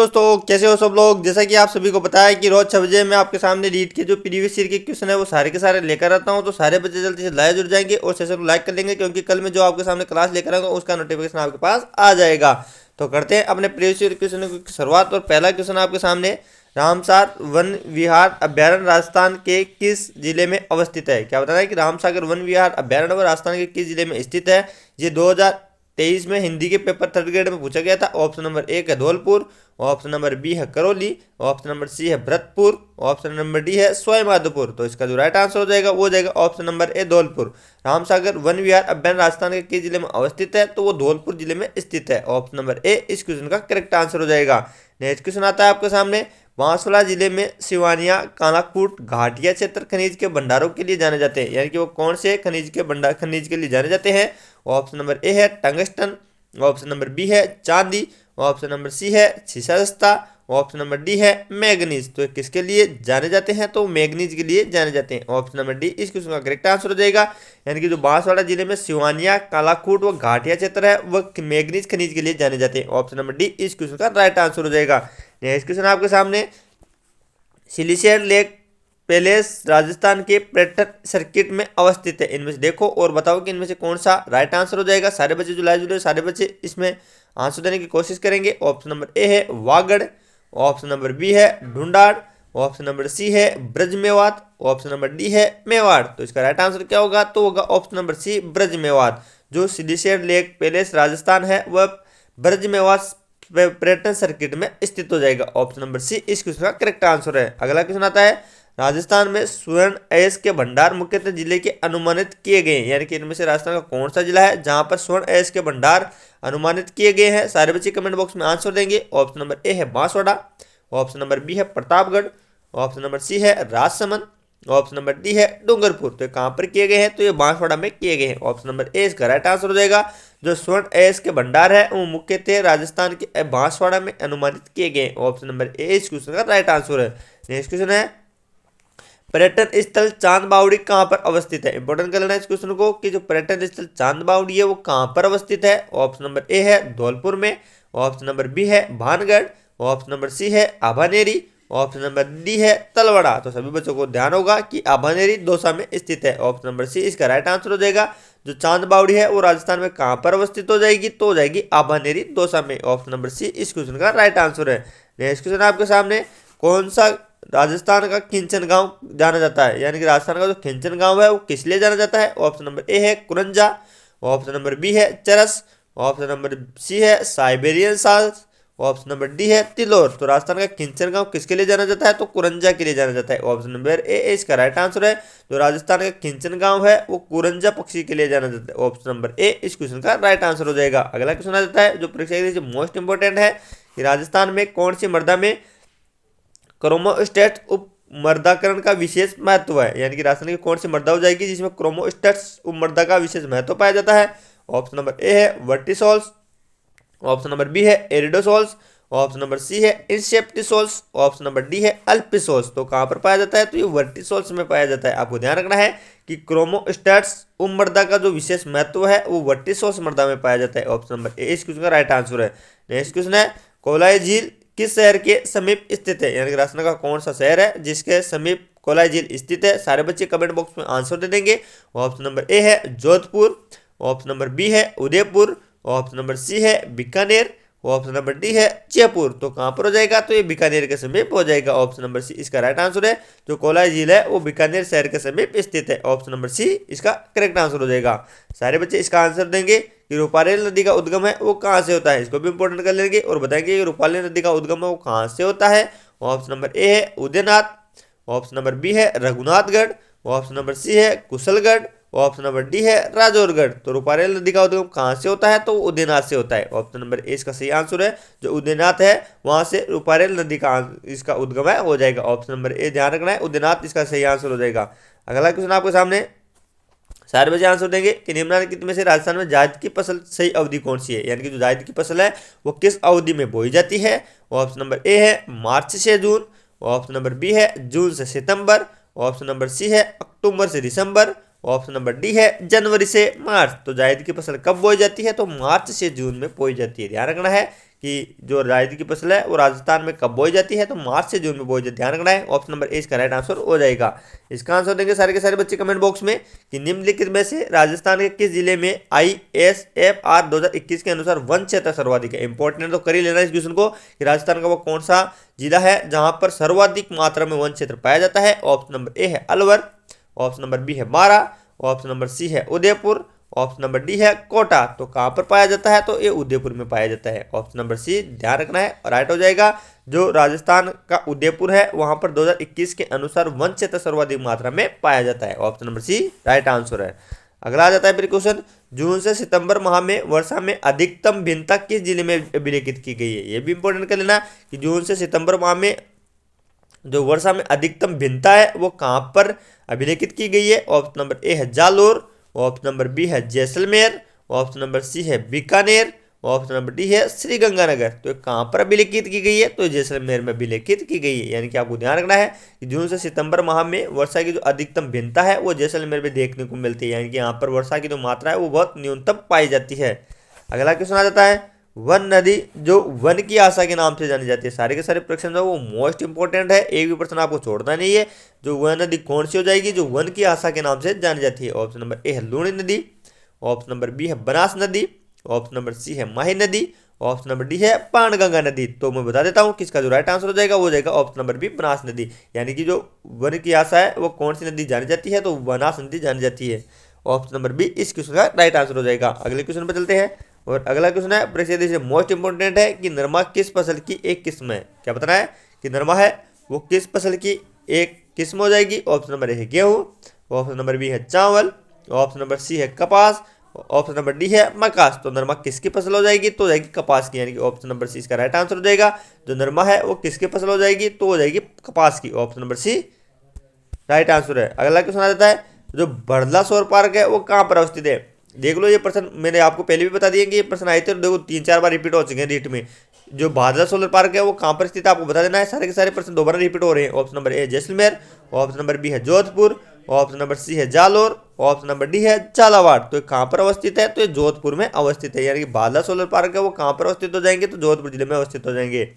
दोस्तों कैसे हो सब लोग। जैसा कि आप सभी को पता है कि रोज 6 बजे मैं आपके सामने रीट के जो प्रीवियस ईयर के क्वेश्चन है वो सारे के सारे लेकर आता हूं। तो सारे बच्चे जल्दी से लाइव जुड़ जाएंगे और सेशन को लाइक कर लेंगे, क्योंकि कल मैं जो आपके सामने क्लास लेकर आऊंगा उसका नोटिफिकेशन आपके पास आ जाएगा। तो करते हैं अपने प्रीवियस ईयर क्वेश्चन की शुरुआत। और पहला क्वेश्चन आपके सामने, रामसार वन विहार अभ्यारण्य राजस्थान के किस जिले में अवस्थित है। क्या बताना है कि रामसागर वन विहार अभ्यारण्य राजस्थान के किस जिले में स्थित है। ये 2023 में हिंदी के पेपर थर्ड ग्रेड में पूछा गया था। ऑप्शन नंबर ए है धौलपुर, ऑप्शन नंबर बी है करौली, ऑप्शन नंबर सी है भरतपुर, ऑप्शन नंबर डी है सवाईमाधोपुर। तो इसका जो राइट आंसर हो जाएगा वो हो जाएगा option number A Dholpur. Ramsagar Van Vihar अभ्यारण्य राजस्थान के किस जिले में अवस्थित है, तो वो धौलपुर जिले में स्थित है। ऑप्शन नंबर ए इस क्वेश्चन का करेक्ट आंसर हो जाएगा। नेक्स्ट क्वेश्चन आता है आपके सामने, बांसवाड़ा जिले में सिवानिया कालाकूट घाटिया क्षेत्र खनिज के भंडारों के लिए जाने जाते हैं, यानी कि वो कौन से खनिज के लिए जाने जाते हैं। ऑप्शन नंबर ए है टंगस्टन, ऑप्शन नंबर बी है चांदी, ऑप्शन नंबर सी है सीसास्ता, ऑप्शन नंबर डी है मैग्नीज। तो किसके लिए जाने जाते हैं, तो मैग्नीज के लिए जाने जाते हैं। ऑप्शन नंबर डी इस क्वेश्चन का करेक्ट आंसर हो जाएगा। यानी कि जो बांसवाड़ा जिले में सिवानिया कालाकूट व घाटिया क्षेत्र है वह मैग्नीज खनिज के लिए जाने जाते हैं। ऑप्शन नंबर डी इस क्वेश्चन का राइट आंसर हो जाएगा। नेक्स्ट क्वेश्चन आपके सामने, सिलिसियर लेक पैलेस राजस्थान के पर्यटन सर्किट में अवस्थित है। इनमें से देखो और बताओ कि इनमें से कौन सा राइट आंसर हो जाएगा। सारे बच्चे जो लाइव जुड़े सारे बच्चे इसमें आंसर देने की कोशिश करेंगे। ऑप्शन नंबर ए है वागड़, ऑप्शन नंबर बी है ढूंढाड़, ऑप्शन नंबर सी है Braj Mewat, option number D है मेवाड़। तो इसका राइट आंसर क्या होगा, तो होगा option number C Braj Mewat. जो सिलिसियर लेक पैलेस राजस्थान है वह ब्रज मेवात पर्यटन सर्किट में स्थित हो जाएगा। ऑप्शन नंबर सी इस क्वेश्चन का करेक्ट आंसर है। अगला क्वेश्चन आता है, राजस्थान में स्वर्ण अयस्क के भंडार मुख्यतः जिले के अनुमानित किए गए हैं, यानी कि इनमें से राजस्थान का कौन सा जिला है जहां पर स्वर्ण अयस्क के भंडार अनुमानित किए गए हैं। सारे बच्चे कमेंट बॉक्स में आंसर देंगे। ऑप्शन नंबर ए है बांसवाड़ा, ऑप्शन नंबर बी है प्रतापगढ़, ऑप्शन नंबर सी है राजसमंद, ऑप्शन नंबर डी है डूंगरपुर। तो कहां पर किए गए हैं, तो ये बांसवाड़ा में किए गए हैं। ऑप्शन नंबर ए इसका राइट आंसर हो जाएगा। जो स्वर्ण अयस्क के भंडार है वो मुख्यतः राजस्थान के बांसवाड़ा में अनुमानित किए गए। ऑप्शन नंबर ए इस क्वेश्चन का राइट आंसर है। नेक्स्ट क्वेश्चन है, पर्यटन स्थल चांद बावड़ी कहां पर अवस्थित है। इंपॉर्टेंट कर लेना इस क्वेश्चन को कि जो पर्यटन स्थल चांद बावड़ी है वो कहां पर अवस्थित है। ऑप्शन नंबर ए है धौलपुर में, ऑप्शन नंबर बी है भानगढ़, ऑप्शन नंबर सी है आभानेरी, ऑप्शन नंबर डी है तलवाड़ा। तो सभी बच्चों को ध्यान होगा कि आभानेरी दौसा में स्थित है। ऑप्शन नंबर सी इसका राइट आंसर हो जाएगा। जो चांद बावड़ी है वो राजस्थान में कहां पर अवस्थित हो जाएगी, तो हो जाएगी आभानेरी दौसा में। ऑप्शन नंबर सी इस क्वेश्चन का राइट आंसर है। नेक्स्ट क्वेश्चन आपके सामने, कौन सा राजस्थान का खिंचन गांव जाना जाता है, यानी कि राजस्थान का जो खिंचन गांव है वो किस लिए जाना जाता है। ऑप्शन नंबर ए है कुरंजा, ऑप्शन नंबर बी है चरस, ऑप्शन नंबर सी है Siberian salts, option number D है तिलोर। तो राजस्थान का खिंचन गांव किसके लिए जाना जाता है, तो कुरंजा के लिए जाना जाता है। ऑप्शन नंबर ए इसका राइट आंसर है। जो राजस्थान का खिंचन गांव है वो कुरंजा पक्षी के लिए जाना जाता है। ऑप्शन नंबर ए इस क्वेश्चन का राइट आंसर हो जाएगा। अगला क्वेश्चन आ जाता है जो परीक्षा के लिए मोस्ट इंपोर्टेंट है कि राजस्थान में कौन सी मृदा में क्रोमोस्टेट उप मर्दाकरण का विशेष महत्व है, यानी कि राजस्थान की कौन सी मृदा हो जाएगी जिसमें क्रोमोस्टेट्स उप मृदा का विशेष महत्व पाया जाता है। ऑप्शन नंबर ए है वर्टिसोल्स, ऑप्शन नंबर बी है एरिडोसोल्स, ऑप्शन नंबर सी है इंसेप्टिसोल्स, ऑप्शन नंबर डी है अल्पिसोल्स। तो कहां पर पाया जाता है, तो ये वर्टिसोल्स में पाया जाता है। आपको ध्यान रखना है कि क्रोमोस्टेट्स उप मृदा का जो विशेष महत्व है वो वर्टिसोल्स मृदा में पाया जाता है। ऑप्शन नंबर ए इस क्वेश्चन का राइट आंसर है। नेक्स्ट क्वेश्चन है, कोलाई झील किस शहर के समीप स्थित है, यानी कि राजस्थान का कौन सा शहर है जिसके समीप कोलाई झील स्थित है। सारे बच्चे कमेंट बॉक्स में आंसर दे देंगे। ऑप्शन नंबर ए है जोधपुर, ऑप्शन नंबर बी है उदयपुर, ऑप्शन नंबर सी है बीकानेर, ऑप्शन नंबर डी है जयपुर। तो कहां पर हो जाएगा, तो ये बीकानेर के समीप हो जाएगा। ऑप्शन नंबर सी इसका राइट आंसर है। जो कोलाई झील है वो बीकानेर शहर के समीप स्थित है। ऑप्शन नंबर सी इसका करेक्ट आंसर हो जाएगा। सारे बच्चे इसका आंसर देंगे कि रूपारेल नदी का उद्गम है वो कहां से होता है, इसको भी इंपॉर्टेंट कर लेंगे और बताएंगे कि रूपारेल नदी का उद्गम है वो कहां से होता है। ऑप्शन नंबर ए है उदयनाथ, ऑप्शन नंबर बी है रघुनाथगढ़, ऑप्शन नंबर सी है कुशलगढ़, ऑप्शन नंबर डी है राजौरगढ़। तो रूपारेल नदी का उद्गम कहां से होता है, तो उदयनाथ से होता है। ऑप्शन नंबर ए इसका सही आंसर है। जो उदयनाथ है वहां से रूपारेल नदी का इसका उद्गम है हो जाएगा। ऑप्शन नंबर ए ध्यान रखना है, उदयनाथ इसका सही आंसर हो जाएगा। अगला क्वेश्चन आपके सामने, सारे बच्चे आंसर देंगे कि निम्नलिखित में से राजस्थान में जायद की फसल सही अवधि कौन सी है, यानी कि जो जायद की फसल है वो किस अवधि में बोई जाती है। ऑप्शन नंबर ए है मार्च से जून, ऑप्शन नंबर बी है जून से सितंबर, ऑप्शन नंबर सी है अक्टूबर से दिसंबर, ऑप्शन नंबर डी है जनवरी से मार्च। तो जायद की फसल कब बोई जाती है, तो मार्च से जून में बोई जाती है। ध्यान रखना है कि जो राजगिर की फसल है वो राजस्थान में कब बोई जाती है, तो मार्च से जून में बोई जाती है। ध्यान रखना है, ऑप्शन नंबर ए इसका राइट आंसर हो जाएगा। इसका आंसर देंगे सारे के सारे बच्चे कमेंट बॉक्स में कि निम्नलिखित में से राजस्थान के किस जिले में ISFR 2021 के अनुसार वन क्षेत्र सर्वाधिक है। इंपॉर्टेंट तो कर ही लेना इस क्वेश्चन को कि राजस्थान का वो कौन सा जिला है जहां पर सर्वाधिक मात्रा में वन क्षेत्र पाया जाता है। ऑप्शन नंबर ए है अलवर, ऑप्शन नंबर बी है बारा, ऑप्शन नंबर सी है उदयपुर, ऑप्शन नंबर डी है कोटा। तो कहां पर पाया जाता है, तो ये उदयपुर में पाया जाता है। ऑप्शन नंबर सी ध्यान रखना है और राइट हो जाएगा। जो राजस्थान का उदयपुर है वहां पर 2021 के अनुसार वन क्षेत्र सर्वाधिक मात्रा में पाया जाता है। Option number C right answer है। अगला आ जाता है फिर क्वेश्चन, जून से सितंबर माह में वर्षा में अधिकतम भिन्नता किस जिले में अभिलेखित की गई है। ये भी इंपॉर्टेंट कर लेना कि जून से सितंबर माह में जो वर्षा में अधिकतम भिन्नता है वो कहां पर अभिलेखित की गई है। ऑप्शन नंबर ए है जालोर, ऑप्शन नंबर बी है जैसलमेर, ऑप्शन नंबर सी है बीकानेर, ऑप्शन नंबर डी है श्रीगंगानगर। तो कहां पर अभिलेखित की गई है, तो जैसलमेर में अभिलेखित की गई है। यानी कि आपको ध्यान रखना है कि जून से सितंबर माह में वर्षा की जो अधिकतम भिन्नता है वो जैसलमेर में देखने को मिलती है। यानी कि यहाँ पर वर्षा की जो मात्रा है वो बहुत न्यूनतम पाई जाती है। अगला क्वेश्चन आ जाता है, वन नदी जो वन की आशा के नाम से जानी जाती है। सारे के सारे प्रश्न जो वो मोस्ट इंपोर्टेंट है, एक भी प्रश्न आपको छोड़ना नहीं है। जो वह नदी कौन सी हो जाएगी जो वन की आशा के नाम से जानी जाती है। ऑप्शन नंबर ए है लूणी नदी, ऑप्शन नंबर बी है बनास नदी, ऑप्शन नंबर सी है माही नदी, ऑप्शन नंबर डी है पानगंगा नदी। तो मैं बता देता हूँ किसका जो राइट आंसर हो जाएगा वो हो जाएगा ऑप्शन नंबर बी बनास नदी। यानी कि जो वन की आशा है वो कौन सी नदी जानी जाती है, तो बनास नदी जानी जाती है। ऑप्शन नंबर बी इस क्वेश्चन का राइट आंसर हो जाएगा। अगले क्वेश्चन पर चलते हैं और अगला क्वेश्चन है प्रसिद्ध से मोस्ट इंपोर्टेंट है कि नरमा किस फसल की एक किस्म है। क्या बताना है कि नरमा है वो किस फसल की एक किस्म हो जाएगी। ऑप्शन नंबर ए है गेहूँ, ऑप्शन नंबर बी है चावल, ऑप्शन नंबर सी है कपास, ऑप्शन नंबर डी है मकास। तो नरमा किसकी फसल हो जाएगी, तो हो जाएगी कपास की। यानी कि ऑप्शन नंबर सी इसका राइट आंसर हो जाएगा। जो नरमा है वो किसकी फसल हो जाएगी, तो हो जाएगी कपास की। Option number C right answer है। अगला क्वेश्चन आ जाता है, जो बड़ला सौर पार्क है वो कहाँ पर अवस्थित है। देख लो ये प्रश्न मैंने आपको पहले भी बता दिया कि ये प्रश्न आए थे, देखो 3-4 बार रिपीट हो चुके हैं रीट में। जो भादरा सोलर पार्क है वो कहाँ पर स्थित है आपको बता देना है। सारे के सारे प्रश्न दोबारा रिपीट हो रहे हैं। Option number A Jaisalmer, option number B है जोधपुर, ऑप्शन नंबर सी है जालोर, ऑप्शन नंबर डी है झालावाड़। तो ये कहाँ पर अवस्थित है, तो ये जोधपुर में अवस्थित है। यानी कि भादरा सोलर पार्क है वो कहाँ पर अवस्थित हो जाएंगे, तो जोधपुर जिले में अवस्थित हो जाएंगे।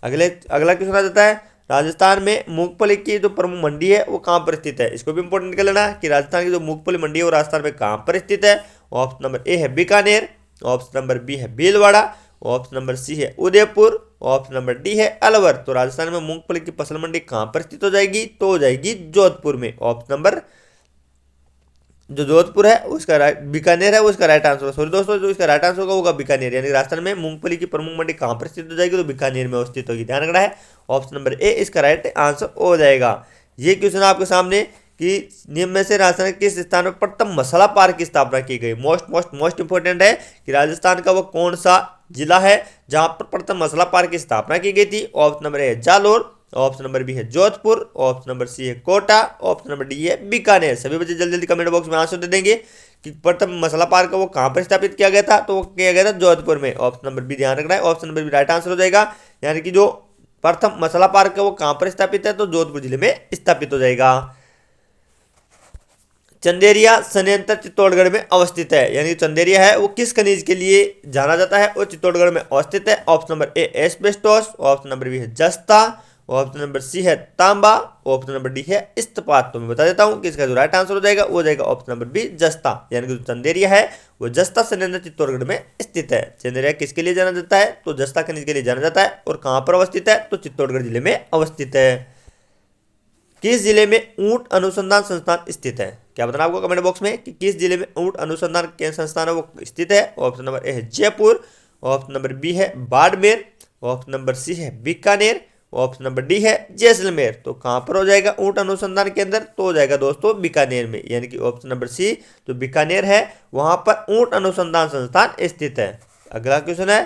अगला क्वेश्चन आ जाता है, राजस्थान में मूंगफली की जो प्रमुख मंडी है वो कहाँ पर स्थित है। इसको भी इंपॉर्टेंट कर लेना कि राजस्थान की जो मूंगफली मंडी है वो राजस्थान में कहाँ पर स्थित है। ऑप्शन नंबर ए है बीकानेर, ऑप्शन नंबर बी है भीलवाड़ा, ऑप्शन नंबर सी है उदयपुर, ऑप्शन नंबर डी है अलवर। तो राजस्थान में मूंगफली की फसल मंडी कहाँ पर स्थित हो जाएगी, तो हो जाएगी जोधपुर में। ऑप्शन नंबर जो जोधपुर है उसका राइट, बीकानेर है उसका राइट आंसर। सॉरी दोस्तों, जो इसका राइट आंसर होगा बीकानेर। यानी राजस्थान में मूंगफली की प्रमुख मंडी कहाँ पर स्थित हो जाएगी, तो बीकानेर में अवस्थित होगी। ध्यान रखना है, ऑप्शन नंबर ए इसका राइट आंसर हो जाएगा। ये क्वेश्चन आपके सामने कि निम्न में से राजस्थान के किस स्थान पर प्रथम मसाला पार्क की स्थापना की गई। मोस्ट इंपोर्टेंट है कि राजस्थान का वो कौन सा जिला है जहां पर प्रथम मसाला पार्क की स्थापना की गई थी। Option number A Jalore, option number B है जोधपुर, ऑप्शन नंबर सी है कोटा, ऑप्शन नंबर डी है बीकानेर। सभी बच्चे जल्दी जल्दी कमेंट बॉक्स में आंसर दे देंगे कि प्रथम मसाला पार्क वो कहां पर स्थापित किया गया था, तो वो किया गया था जोधपुर में। ऑप्शन नंबर बी ध्यान रखना है, option number B right answer हो जाएगा। यानी कि जो प्रथम मसाला पार्क है वो कहां पर स्थापित है, तो जोधपुर जिले में स्थापित हो जाएगा। चंदेरिया संयंत्र चित्तौड़गढ़ में अवस्थित है। यानी चंदेरिया है वो किस खनिज के लिए जाना जाता है, वो चित्तौड़गढ़ में अवस्थित है। Option number A asbestos, option number B है जस्ता, ऑप्शन नंबर सी है तांबा, ऑप्शन नंबर डी है इस्पात। तो मैं बता देता हूं कि इसका जो राइट आंसर हो जाएगा वो हो जाएगा ऑप्शन नंबर बी जस्ता। यानी कि जो चंदेरिया है वो जस्ता संयंत्र चित्तौड़गढ़ में स्थित है। चंदेरिया किसके लिए जाना जाता है, तो जस्ता खनिज के लिए जाना जाता है। और कहां पर अवस्थित है, तो चित्तौड़गढ़ जिले में अवस्थित है। किस जिले में ऊंट अनुसंधान संस्थान स्थित है। क्या बताना आपको कमेंट बॉक्स में कि किस जिले में ऊंट अनुसंधान केंद्र संस्थान है वो स्थित है। ऑप्शन नंबर ए है जयपुर, ऑप्शन नंबर बी है बाड़मेर, ऑप्शन नंबर सी है बीकानेर, ऑप्शन नंबर डी है जैसलमेर। तो कहां पर हो जाएगा ऊंट अनुसंधान केंद्र, तो हो जाएगा दोस्तों बीकानेर में। यानी कि ऑप्शन नंबर सी जो बीकानेर है वहां पर ऊंट अनुसंधान संस्थान स्थित है। अगला क्वेश्चन है,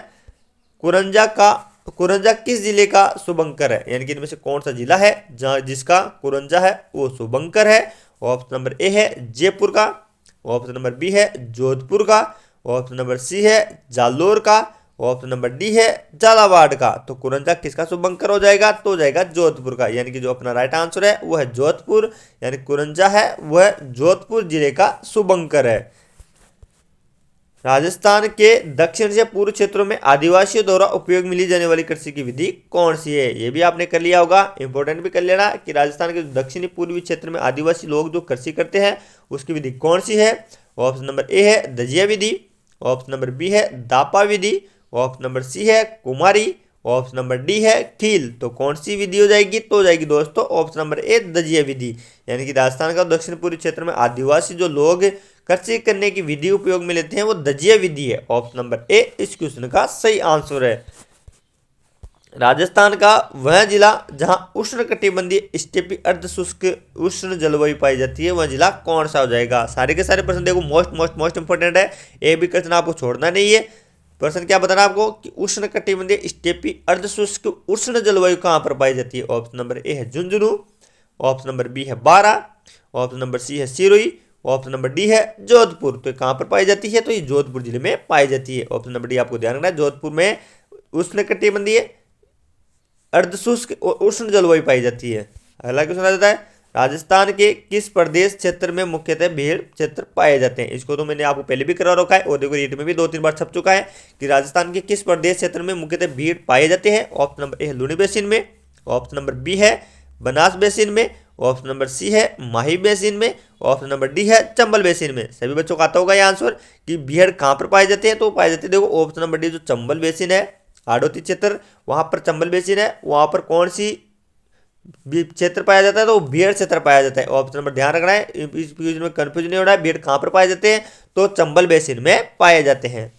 कुरंजा किस जिले का शुभंकर है। यानी कि इनमें से कौन सा जिला है जहां जिसका कुरंजा है वो शुभंकर है। ऑप्शन नंबर ए है जयपुर का, ऑप्शन नंबर बी है जोधपुर का, ऑप्शन नंबर सी है जालोर का, ऑप्शन नंबर डी है झालावाड़ का। तो कुरंजा किसका शुभंकर हो जाएगा, तो हो जाएगा जोधपुर का। यानी कि जो अपना राइट आंसर है वो है जोधपुर। यानी कुरंजा है वह जोधपुर जिले का शुभंकर है। राजस्थान के दक्षिण से पूर्व क्षेत्रों में आदिवासियों द्वारा उपयोग मिली जाने वाली कृषि की विधि कौन सी है? ये भी आपने कर लिया होगा, इंपॉर्टेंट भी कर लेना कि राजस्थान के दक्षिणी पूर्वी क्षेत्र में आदिवासी लोग जो कृषि करते हैं उसकी विधि कौन सी है? ऑप्शन नंबर ए है दजिया विधि, ऑप्शन नंबर बी है दापा विधि, ऑप्शन नंबर सी है कुमारी, ऑप्शन नंबर डी है खील। तो कौन सी विधि हो जाएगी? तो हो जाएगी दोस्तों ऑप्शन नंबर ए दजिया विधि। यानी कि राजस्थान का दक्षिण पूर्वी क्षेत्र में आदिवासी जो लोग कृषि करने की विधि उपयोग में लेते हैं वो दजिया विधि है। ऑप्शन नंबर ए इस क्वेश्चन का सही आंसर है। राजस्थान का वह जिला जहां उष्णकटिबंधीय स्टेपी अर्धशुष्क उष्ण जलवायु पाई जाती है वह जिला कौन सा हो जाएगा? सारे के सारे प्रश्न देखो मोस्ट इंपोर्टेंट है, ए बी क्वेश्चन आपको छोड़ना नहीं है। प्रश्न क्या बताना आपको कि उष्णकटिबंधीय स्टेपी अर्धशुष्क उष्ण जलवायु कहां पर पाई जाती है? ऑप्शन नंबर ए है झुंझुनू, ऑप्शन नंबर बी है बारा, ऑप्शन नंबर सी है सिरोही, ऑप्शन नंबर डी है जोधपुर। तो कहां पर पाई जाती है? तो ये जोधपुर जिले में पाई जाती है। ऑप्शन नंबर डी आपको ध्यान रखना है, जोधपुर में उष्णकटिबंधीय अर्धशुष्क और उष्ण जलवायु पाई जाती है। अगला क्वेश्चन आ जाता है राजस्थान के किस प्रदेश क्षेत्र में मुख्यतः भेड़ क्षेत्र पाए जाते हैं? इसको तो मैंने आपको पहले भी करा रखा है और देखो रीट में भी 2-3 बार छप चुका है कि राजस्थान के किस प्रदेश क्षेत्र में मुख्यतः भीड़ पाए जाते हैं। ऑप्शन नंबर ए है लूनी बेसिन में, ऑप्शन नंबर बी है बनास बेसिन में, ऑप्शन नंबर सी है माही बेसिन में, ऑप्शन नंबर डी है चंबल बेसिन में। सभी बच्चों को आता होगा ये आंसर कि भीड़ कहाँ पर पाए जाते हैं? तो पाए जाते हैं देखो ऑप्शन नंबर डी जो चंबल बेसिन है, हाड़ौती क्षेत्र वहां पर चंबल बेसिन है, वहां पर कौन सी क्षेत्र पाया जाता है? तो भीड़ क्षेत्र पाया जाता है। ऑप्शन नंबर ध्यान रखना है, इस क्विज में कंफ्यूजन नहीं होना है। भीड़ कहां पर पाए जाते हैं? तो चंबल बेसिन में पाए जाते हैं।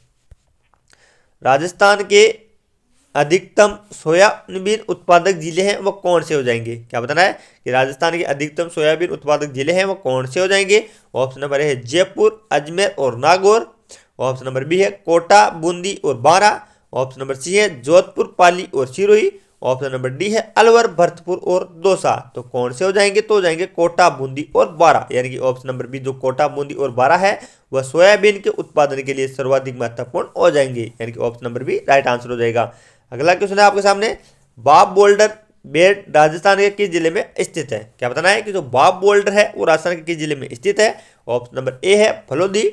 राजस्थान के अधिकतम सोयाबीन उत्पादक जिले हैं वो कौन से हो जाएंगे? क्या बताना है कि राजस्थान के अधिकतम सोयाबीन उत्पादक जिले हैं वो कौन से हो जाएंगे? ऑप्शन नंबर ए है जयपुर, अजमेर और नागौर, ऑप्शन नंबर बी है कोटा, बूंदी और बारा, ऑप्शन नंबर सी है जोधपुर, पाली और सिरोही, ऑप्शन नंबर डी है अलवर, भरतपुर और दौसा। तो कौन से हो जाएंगे? तो हो जाएंगे कोटा, बूंदी और बारा। यानी कि ऑप्शन नंबर बी जो कोटा, बूंदी और बारा है वह सोयाबीन के उत्पादन के लिए सर्वाधिक महत्वपूर्ण हो जाएंगे। यानी कि option number B right answer हो जाएगा। अगला क्वेश्चन है आपके सामने, बाप बोल्डर बेट राजस्थान के किस जिले में स्थित है? क्या बताना है कि जो बाप बोल्डर है वो राजस्थान के किस जिले में स्थित है? ऑप्शन नंबर ए है फलोदी,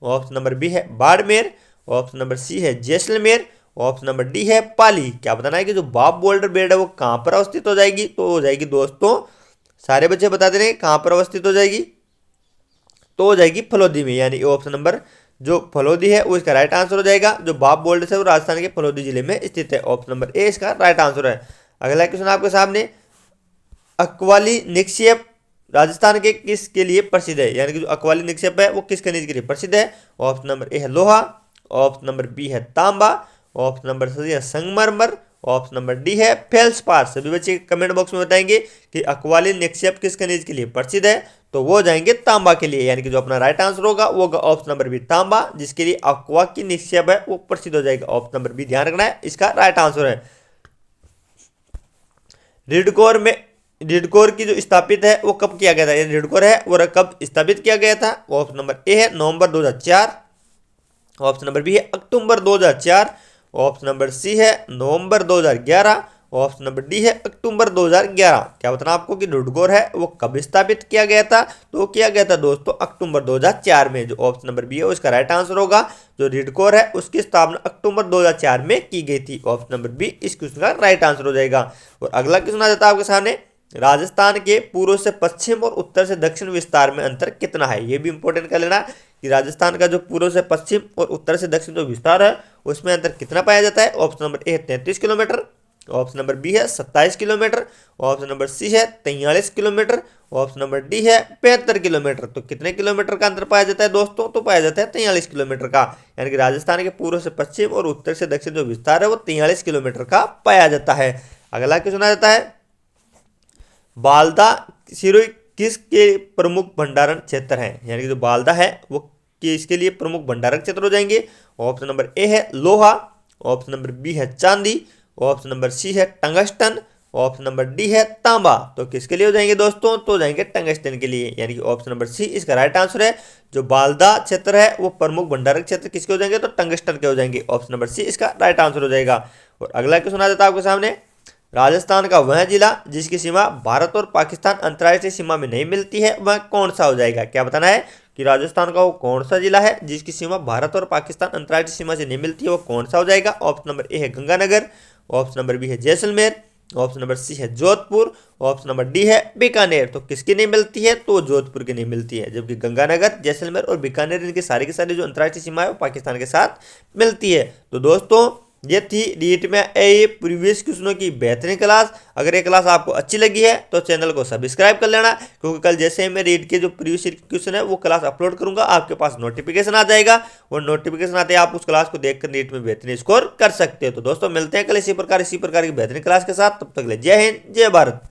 ऑप्शन नंबर बी है बाड़मेर, ऑप्शन नंबर सी है जैसलमेर, ऑप्शन नंबर डी है पाली। क्या बताना है कि जो बाप बोल्डर बेट है वो कहां पर अवस्थित हो जाएगी? तो हो जाएगी दोस्तों, सारे बच्चे बता दे रहे हैं कहां पर अवस्थित हो जाएगी? तो हो जाएगी फलोदी में। यानी ऑप्शन नंबर जो फलोदी है वो इसका राइट आंसर हो जाएगा। जो बाप बोल्डर है वो राजस्थान के फलोदी जिले में स्थित है। ऑप्शन नंबर ए इसका राइट आंसर है। अगला क्वेश्चन आपके सामने, अक्वाली निक्षेप राजस्थान के किस के लिए प्रसिद्ध है? यानी कि जो अक्वाली निक्षेप है वो किस खनिज के लिए प्रसिद्ध है? ऑप्शन नंबर ए है लोहा, ऑप्शन नंबर बी है तांबा, ऑप्शन नंबर सी है संगमरमर, ऑप्शन नंबर डी है फेल्सपार। सभी बच्चे कमेंट बॉक्स में बताएंगे कि अक्वालिन निक्षेप किस खनिज के लिए प्रसिद्ध है? तो वो जाएंगे तांबा के लिए। यानी कि जो अपना राइट आंसर होगा वो होगा ऑप्शन नंबर बी तांबा, जिसके लिए अक्वा की निक्षेप है वो प्रसिद्ध हो जाएगा। ऑप्शन नंबर बी ध्यान रखना है, इसका राइट आंसर है। रिडकोर में रिडकोर की जो स्थापित है वो कब किया गया था? रिडकोर है वो कब स्थापित किया गया था? ऑप्शन नंबर ए है नवंबर 2004, ऑप्शन नंबर बी है अक्टूबर 2004, ऑप्शन नंबर सी है नवंबर 2011, ऑप्शन नंबर डी है अक्टूबर 2011। क्या बताना आपको कि रिडकोर है वो कब स्थापित किया गया था? तो किया गया था दोस्तों अक्टूबर 2004 में। जो ऑप्शन नंबर बी है उसका राइट आंसर होगा। जो रिडकोर है उसकी स्थापना अक्टूबर 2004 में की गई थी। ऑप्शन नंबर बी इस क्वेश्चन का राइट आंसर हो जाएगा। और अगला क्वेश्चन आ जाता है आपके सामने, राजस्थान के पूर्व से पश्चिम और उत्तर से दक्षिण विस्तार में अंतर कितना है? ये भी इंपॉर्टेंट कर लेना कि राजस्थान का जो पूर्व से पश्चिम और उत्तर से दक्षिण जो विस्तार है उसमें अंतर कितना पाया जाता है? ऑप्शन नंबर ए है 33 किलोमीटर, ऑप्शन नंबर बी है 27 किलोमीटर, ऑप्शन नंबर सी है 43 किलोमीटर, ऑप्शन नंबर डी है 75 किलोमीटर। तो कितने किलोमीटर का अंतर पाया जाता है दोस्तों? तो पाया जाता है 43 किलोमीटर का। यानी कि राजस्थान के पूर्व से पश्चिम और उत्तर से दक्षिण जो विस्तार है वो 43 किलोमीटर का पाया जाता है। अगला क्वेश्चन आ जाता है, बालदा सिरोही किसके प्रमुख भंडारण क्षेत्र हैं? यानी कि जो बालदा है वो किसके लिए प्रमुख भंडारण क्षेत्र हो जाएंगे? ऑप्शन नंबर ए है लोहा, ऑप्शन नंबर बी है चांदी, ऑप्शन नंबर सी है टंगस्टन, ऑप्शन नंबर डी है तांबा। तो किसके लिए हो जाएंगे दोस्तों? तो जाएंगे टंगस्टन के लिए। यानी कि ऑप्शन नंबर सी इसका राइट आंसर है। जो बालदा क्षेत्र है वो प्रमुख भंडारक क्षेत्र किसके हो जाएंगे? तो टंगस्टन के हो जाएंगे। ऑप्शन नंबर सी इसका राइट आंसर हो जाएगा। और अगला क्वेश्चन आ जाता है आपके सामने, राजस्थान का वह जिला जिसकी सीमा भारत और पाकिस्तान अंतर्राष्ट्रीय सीमा में नहीं मिलती है वह कौन सा हो जाएगा? क्या बताना है? कि राजस्थान का वो कौन सा जिला है जिसकी सीमा भारत और पाकिस्तान अंतर्राष्ट्रीय सीमा से नहीं मिलती है, वो कौन सा हो जाएगा। ऑप्शन नंबर ए है गंगानगर, ऑप्शन नंबर बी है जैसलमेर, ऑप्शन नंबर सी है जोधपुर, ऑप्शन नंबर डी है बीकानेर। तो किसकी नहीं मिलती है, तो जोधपुर की नहीं मिलती है, जबकि गंगानगर, जैसलमेर और बीकानेर इनकी सारी की सारी जो अंतर्राष्ट्रीय सीमा है वो पाकिस्तान के साथ मिलती है। तो दोस्तों ये थी नीट में ए प्रीवियस क्वेश्चनों की बेहतरीन क्लास। अगर ये क्लास आपको अच्छी लगी है तो चैनल को सब्सक्राइब कर लेना, क्योंकि कल जैसे ही मैं नीट के जो प्रीवियस क्वेश्चन है वो क्लास अपलोड करूंगा आपके पास नोटिफिकेशन आ जाएगा, और नोटिफिकेशन आते ही आप उस क्लास को देखकर नीट में बेहतरीन स्कोर कर सकते हो। तो दोस्तों मिलते हैं कल इसी प्रकार की बेहतरीन क्लास के साथ, तब तक के लिए जय हिंद जय भारत।